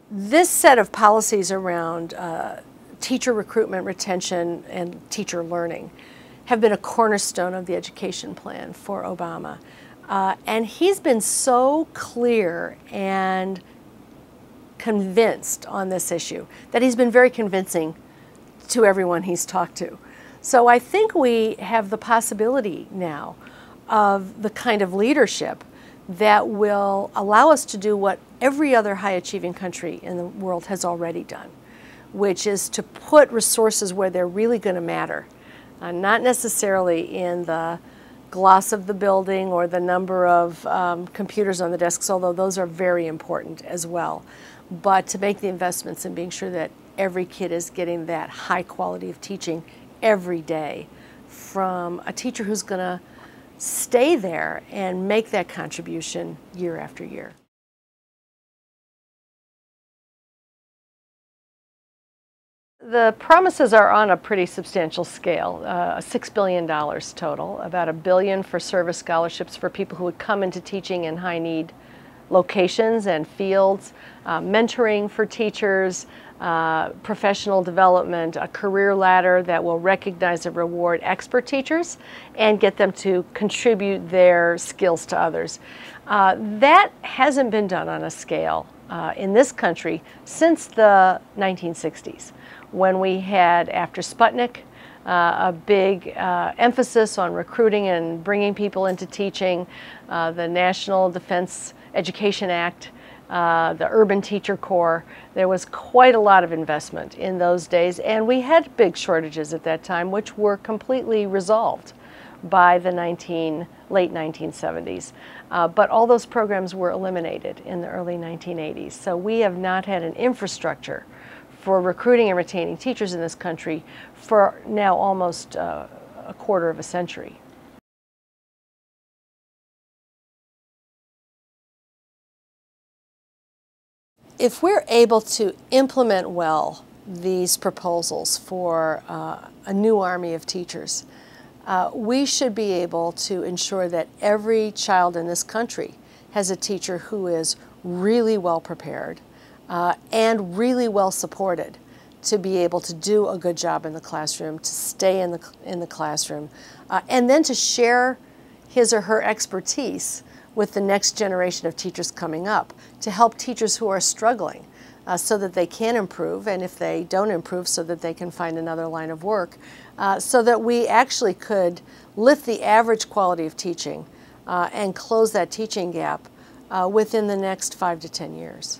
This set of policies around teacher recruitment, retention, and teacher learning have been a cornerstone of the education plan for Obama. And he's been so clear and convinced on this issue that he's been very convincing to everyone he's talked to. So I think we have the possibility now of the kind of leadership that will allow us to do what every other high-achieving country in the world has already done, which is to put resources where they're really going to matter, not necessarily in the gloss of the building or the number of computers on the desks, although those are very important as well, but to make the investments in being sure that every kid is getting that high quality of teaching every day from a teacher who's going to stay there and make that contribution year after year. The promises are on a pretty substantial scale, $6 billion total, about $1 billion for service scholarships for people who would come into teaching in high-need locations and fields, mentoring for teachers, professional development, a career ladder that will recognize and reward expert teachers and get them to contribute their skills to others. That hasn't been done on a scale in this country since the 1960s, when we had, after Sputnik, a big emphasis on recruiting and bringing people into teaching, the National Defense Education Act, the Urban Teacher Corps. There was quite a lot of investment in those days, and we had big shortages at that time, which were completely resolved by the late 1970s. But all those programs were eliminated in the early 1980s. So we have not had an infrastructure for recruiting and retaining teachers in this country for now almost a quarter of a century. If we're able to implement well these proposals for a new army of teachers, we should be able to ensure that every child in this country has a teacher who is really well prepared and really well supported to be able to do a good job in the classroom, to stay in the classroom, and then to share his or her expertise with the next generation of teachers coming up to help teachers who are struggling so that they can improve, and if they don't improve, so that they can find another line of work, so that we actually could lift the average quality of teaching and close that teaching gap within the next 5 to 10 years.